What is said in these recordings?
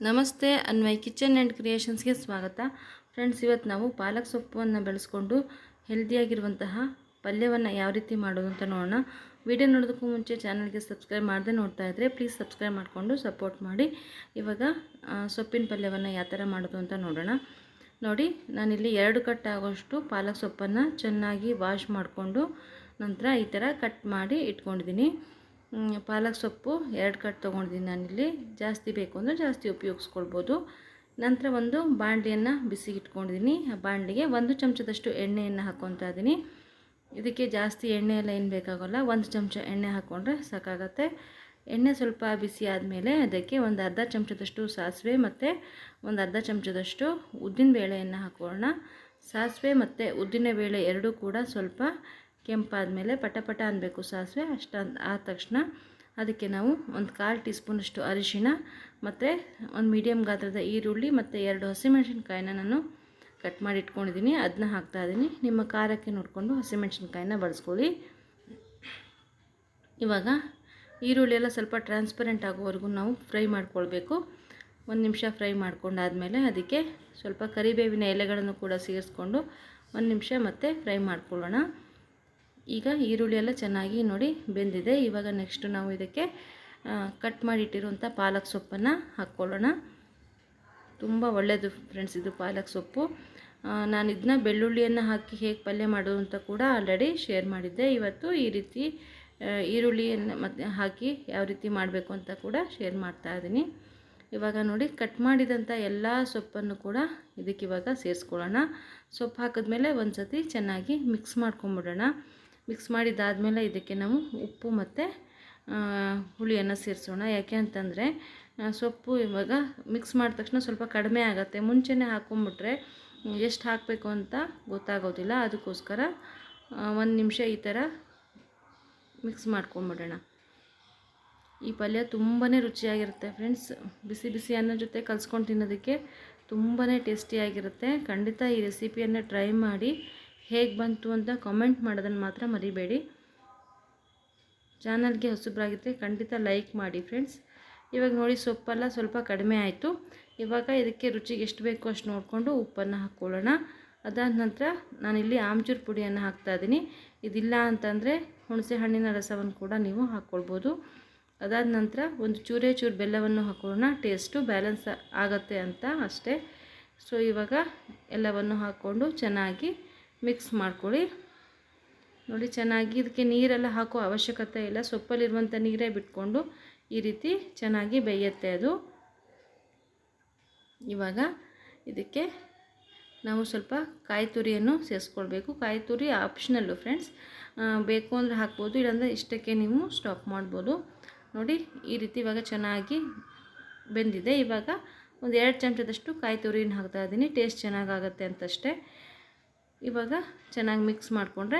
ನಮಸ್ತೆ Anvay kitchen and ಕ್ರಿಯೇಷನ್ಸ್ಗೆ ಸ್ವಾಗತ. Friends, ಇವತ್ತು ನಾವು ಪಾಲಕ್ ಸೊಪ್ಪನ್ನು ಬೆಳೆಸ್ಕೊಂಡು ಹೆಲ್ದಿಯಾಗಿರುವಂತಹ ಪಲ್ಯವನ್ನು ಯಾವ ರೀತಿ ಮಾಡೋದು ಅಂತ ನೋಡೋಣ. ವಿಡಿಯೋ ನೋಡೋದಕ್ಕೂ ಮುಂಚೆ ಚಾನಲ್ಗೆ ಸಬ್ಸ್ಕ್ರೈಬ್ ಮಾಡದೆ ನೋಡ್ತಾ ಇದ್ದರೆ ಪ್ಲೀಸ್ ಸಬ್ಸ್ಕ್ರೈಬ್ ಮಾಡಿಕೊಂಡು ಸಪೋರ್ಟ್ ಮಾಡಿ. ಇವಾಗ ಸೊಪ್ಪಿನ ಪಲ್ಯವನ್ನು ಯಾವ ಥರ ಮಾಡೋದು ಅಂತ ನೋಡೋಣ. ನೋಡಿ, ನಾನಿಲ್ಲಿ 2 ಕಟ್ ಆಗೋಷ್ಟು ಪಾಲಕ್ ಸೊಪ್ಪನ್ನು ಚೆನ್ನಾಗಿ ವಾಶ್ ಮಾಡಿಕೊಂಡು ನಂತರ ಈ ಥರ ಕಟ್ ಮಾಡಿ ಇಟ್ಕೊಂಡಿದ್ದೀನಿ. ಪಾಲಕ್ ಸೊಪ್ಪು 2 ಕಟ್ ತೊಗೊಂಡಿದ್ದೀನಿ ನಾನಿಲ್ಲಿ. ಜಾಸ್ತಿ ಬೇಕು ಅಂದರೆ ಜಾಸ್ತಿ ಉಪಯೋಗಿಸ್ಕೊಳ್ಬೋದು. ನಂತರ ಒಂದು ಬಾಣಲಿಯನ್ನು ಬಿಸಿಗೆ ಇಟ್ಕೊಂಡಿದ್ದೀನಿ. ಆ ಬಾಣಲಿಗೆ 1 ಚಮಚದಷ್ಟು ಎಣ್ಣೆಯನ್ನು ಹಾಕ್ಕೊತಾ ಇದ್ದೀನಿ. ಇದಕ್ಕೆ ಜಾಸ್ತಿ ಎಣ್ಣೆ ಎಲ್ಲ ಏನು ಬೇಕಾಗೋಲ್ಲ, 1 ಚಮಚ ಎಣ್ಣೆ ಹಾಕ್ಕೊಂಡ್ರೆ ಸಾಕಾಗತ್ತೆ. ಎಣ್ಣೆ ಸ್ವಲ್ಪ ಬಿಸಿ ಆದಮೇಲೆ ಅದಕ್ಕೆ ಒಂದು ಅರ್ಧ ಚಮಚದಷ್ಟು ಸಾಸಿವೆ ಮತ್ತು ಒಂದು ಅರ್ಧ ಚಮಚದಷ್ಟು ಉದ್ದಿನ ಬೇಳೆಯನ್ನು ಹಾಕೋಣ. ಸಾಸಿವೆ ಮತ್ತು ಉದ್ದಿನ ಬೇಳೆ ಎರಡೂ ಕೂಡ ಸ್ವಲ್ಪ ಕೆಂಪಾದ ಮೇಲೆ ಪಟ ಅನ್ನಬೇಕು ಸಾಸಿವೆ. ಅಷ್ಟು ಆದ ತಕ್ಷಣ ಅದಕ್ಕೆ ನಾವು ಒಂದು 1/4 ಟೀ ಸ್ಪೂನಷ್ಟು ಅರಿಶಿಣ ಮತ್ತು ಒಂದು ಮೀಡಿಯಮ್ ಗಾತ್ರದ ಈರುಳ್ಳಿ ಮತ್ತು 2 ಹಸಿಮೆಣಸಿನ್ಕಾಯಿನ ನಾನು ಕಟ್ ಮಾಡಿ ಇಟ್ಕೊಂಡಿದ್ದೀನಿ. ಅದನ್ನ ಹಾಕ್ತಾಯಿದ್ದೀನಿ. ನಿಮ್ಮ ಖಾರಕ್ಕೆ ನೋಡಿಕೊಂಡು ಹಸಿಮೆಣಸಿನ್ಕಾಯಿನ ಬಳಸ್ಕೊಳ್ಳಿ. ಇವಾಗ ಈರುಳ್ಳಿ ಎಲ್ಲ ಸ್ವಲ್ಪ ಟ್ರಾನ್ಸ್ಪರೆಂಟ್ ಆಗೋವರೆಗೂ ನಾವು ಫ್ರೈ ಮಾಡ್ಕೊಳ್ಬೇಕು. 1 ನಿಮಿಷ ಫ್ರೈ ಮಾಡ್ಕೊಂಡಾದಮೇಲೆ ಅದಕ್ಕೆ ಸ್ವಲ್ಪ ಕರಿಬೇವಿನ ಎಲೆಗಳನ್ನು ಕೂಡ ಸೇರಿಸ್ಕೊಂಡು 1 ನಿಮಿಷ ಮತ್ತೆ ಫ್ರೈ ಮಾಡ್ಕೊಳ್ಳೋಣ. ಈಗ ಈರುಳ್ಳಿ ಎಲ್ಲ ಚೆನ್ನಾಗಿ ನೋಡಿ ಬೆಂದಿದೆ. ಇವಾಗ ನೆಕ್ಸ್ಟ್ ನಾವು ಇದಕ್ಕೆ ಕಟ್ ಮಾಡಿಟ್ಟಿರುವಂಥ ಪಾಲಕ್ ಸೊಪ್ಪನ್ನು ಹಾಕ್ಕೊಳ್ಳೋಣ. ತುಂಬ ಒಳ್ಳೆಯದು ಫ್ರೆಂಡ್ಸ್ ಇದು ಪಾಲಕ್ ಸೊಪ್ಪು. ನಾನು ಇದನ್ನ ಬೆಳ್ಳುಳ್ಳಿಯನ್ನು ಹಾಕಿ ಹೇಗೆ ಪಲ್ಯ ಮಾಡೋದು ಅಂತ ಕೂಡ ಆಲ್ರೆಡಿ ಶೇರ್ ಮಾಡಿದ್ದೆ. ಇವತ್ತು ಈ ರೀತಿ ಈರುಳ್ಳಿಯನ್ನು ಮತ್ತು ಹಾಕಿ ಯಾವ ರೀತಿ ಮಾಡಬೇಕು ಅಂತ ಕೂಡ ಶೇರ್ ಮಾಡ್ತಾಯಿದ್ದೀನಿ. ಇವಾಗ ನೋಡಿ, ಕಟ್ ಮಾಡಿದಂಥ ಎಲ್ಲ ಸೊಪ್ಪನ್ನು ಕೂಡ ಇದಕ್ಕೆ ಇವಾಗ ಸೇರಿಸ್ಕೊಳ್ಳೋಣ. ಸೊಪ್ಪು ಹಾಕಿದ್ಮೇಲೆ ಒಂದು ಸತಿ ಚೆನ್ನಾಗಿ ಮಿಕ್ಸ್ ಮಾಡ್ಕೊಂಬಿಡೋಣ. ಮಿಕ್ಸ್ ಮಾಡಿದ್ದಾದಮೇಲೆ ಇದಕ್ಕೆ ನಾವು ಉಪ್ಪು ಮತ್ತು ಹುಳಿಯನ್ನು ಸೇರಿಸೋಣ. ಯಾಕೆ ಅಂತಂದರೆ ಸೊಪ್ಪು ಇವಾಗ ಮಿಕ್ಸ್ ಮಾಡಿದ ತಕ್ಷಣ ಸ್ವಲ್ಪ ಕಡಿಮೆ ಆಗುತ್ತೆ. ಮುಂಚೆನೇ ಹಾಕ್ಕೊಂಬಿಟ್ರೆ ಎಷ್ಟು ಹಾಕಬೇಕು ಅಂತ ಗೊತ್ತಾಗೋದಿಲ್ಲ. ಅದಕ್ಕೋಸ್ಕರ 1 ನಿಮಿಷ ಈ ಥರ ಮಿಕ್ಸ್ ಮಾಡ್ಕೊಂಬಿಡೋಣ. ಈ ಪಲ್ಯ ತುಂಬಾ ರುಚಿಯಾಗಿರುತ್ತೆ ಫ್ರೆಂಡ್ಸ್. ಬಿಸಿ ಬಿಸಿ ಅನ್ನ ಜೊತೆ ಕಲಿಸ್ಕೊಂಡು ತಿನ್ನೋದಕ್ಕೆ ತುಂಬಾ ಟೇಸ್ಟಿಯಾಗಿರುತ್ತೆ. ಖಂಡಿತ ಈ ರೆಸಿಪಿಯನ್ನು ಟ್ರೈ ಮಾಡಿ ಹೇಗೆ ಬಂತು ಅಂತ ಕಾಮೆಂಟ್ ಮಾಡೋದನ್ನು ಮಾತ್ರ ಮರಿಬೇಡಿ. ಚಾನಲ್ಗೆ ಹೊಸಬರಾಗಿದ್ದರೆ ಖಂಡಿತ ಲೈಕ್ ಮಾಡಿ ಫ್ರೆಂಡ್ಸ್. ಇವಾಗ ನೋಡಿ, ಸೊಪ್ಪೆಲ್ಲ ಸ್ವಲ್ಪ ಕಡಿಮೆ ಆಯಿತು. ಇವಾಗ ಇದಕ್ಕೆ ರುಚಿಗೆ ಎಷ್ಟು ಬೇಕೋ ಅಷ್ಟು ನೋಡಿಕೊಂಡು ಉಪ್ಪನ್ನು ಹಾಕ್ಕೊಳ್ಳೋಣ. ಅದಾದ ನಂತರ ನಾನಿಲ್ಲಿ ಆಮ್ಚೂರು ಪುಡಿಯನ್ನು ಹಾಕ್ತಾಯಿದ್ದೀನಿ. ಇದಿಲ್ಲ ಅಂತಂದರೆ ಹುಣಸೆ ಹಣ್ಣಿನ ರಸವನ್ನು ಕೂಡ ನೀವು ಹಾಕ್ಕೊಳ್ಬೋದು. ಅದಾದ ನಂತರ ಒಂದು ಚೂರು ಬೆಲ್ಲವನ್ನು ಹಾಕೊಳ್ಳೋಣ. ಟೇಸ್ಟು ಬ್ಯಾಲೆನ್ಸ್ ಆಗುತ್ತೆ ಅಂತ ಅಷ್ಟೇ. ಸೊ ಇವಾಗ ಎಲ್ಲವನ್ನು ಹಾಕ್ಕೊಂಡು ಚೆನ್ನಾಗಿ ಮಿಕ್ಸ್ ಮಾಡ್ಕೊಳ್ಳಿ. ನೋಡಿ, ಚೆನ್ನಾಗಿ ಇದಕ್ಕೆ ನೀರೆಲ್ಲ ಹಾಕೋ ಅವಶ್ಯಕತೆ ಇಲ್ಲ. ಸೊಪ್ಪಲ್ಲಿರುವಂಥ ನೀರೇ ಬಿಟ್ಕೊಂಡು ಈ ರೀತಿ ಚೆನ್ನಾಗಿ ಬೇಯುತ್ತೆ ಅದು. ಇವಾಗ ಇದಕ್ಕೆ ನಾವು ಸ್ವಲ್ಪ ಕಾಯಿ ತುರಿಯನ್ನು ಸೇರಿಸ್ಕೊಳ್ಬೇಕು. ಕಾಯಿ ತುರಿ ಆಪ್ಷನಲ್ಲು ಫ್ರೆಂಡ್ಸ್, ಬೇಕು ಅಂದರೆ ಹಾಕ್ಬೋದು, ಇಲ್ಲಾಂದರೆ ಇಷ್ಟಕ್ಕೆ ನೀವು ಸ್ಟಾಪ್ ಮಾಡ್ಬೋದು. ನೋಡಿ, ಈ ರೀತಿ ಇವಾಗ ಚೆನ್ನಾಗಿ ಬೆಂದಿದೆ. ಇವಾಗ ಒಂದು 2 ಚಮಚದಷ್ಟು ಕಾಯಿ ತುರಿನ ಹಾಕ್ತಾಯಿದ್ದೀನಿ. ಟೇಸ್ಟ್ ಚೆನ್ನಾಗಾಗುತ್ತೆ ಅಂತಷ್ಟೇ. ಇವಾಗ ಚೆನ್ನಾಗಿ ಮಿಕ್ಸ್ ಮಾಡಿಕೊಂಡು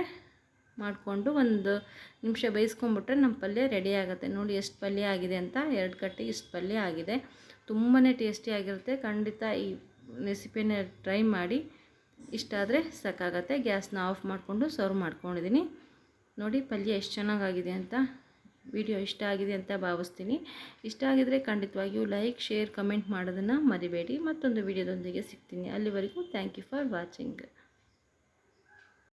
1 ನಿಮಿಷ ಬೇಯಿಸ್ಕೊಂಬಿಟ್ರೆ ನಮ್ಮ ಪಲ್ಯ ರೆಡಿ ಆಗುತ್ತೆ. ನೋಡಿ ಎಷ್ಟು ಪಲ್ಯ ಆಗಿದೆ ಅಂತ. 2 ಕಟ್ಟಿಗೆ ಇಷ್ಟು ಪಲ್ಯ ಆಗಿದೆ. ತುಂಬಾ ಟೇಸ್ಟಿಯಾಗಿರುತ್ತೆ. ಖಂಡಿತ ಈ ರೆಸಿಪಿನ ಟ್ರೈ ಮಾಡಿ. ಇಷ್ಟ ಆದರೆ ಸಾಕಾಗತ್ತೆ. ಗ್ಯಾಸ್ನ ಆಫ್ ಮಾಡಿಕೊಂಡು ಸರ್ವ್ ಮಾಡ್ಕೊಂಡಿದ್ದೀನಿ. ನೋಡಿ ಪಲ್ಯ ಎಷ್ಟು ಚೆನ್ನಾಗಾಗಿದೆ ಅಂತ. ವಿಡಿಯೋ ಇಷ್ಟ ಆಗಿದೆ ಅಂತ ಭಾವಿಸ್ತೀನಿ. ಇಷ್ಟ ಆಗಿದರೆ ಖಂಡಿತವಾಗಿಯೂ ಲೈಕ್, ಶೇರ್, ಕಮೆಂಟ್ ಮಾಡೋದನ್ನು ಮರಿಬೇಡಿ. ಮತ್ತೊಂದು ವಿಡಿಯೋದೊಂದಿಗೆ ಸಿಗ್ತೀನಿ. ಅಲ್ಲಿವರೆಗೂ ಥ್ಯಾಂಕ್ ಯು ಫಾರ್ ವಾಚಿಂಗ್.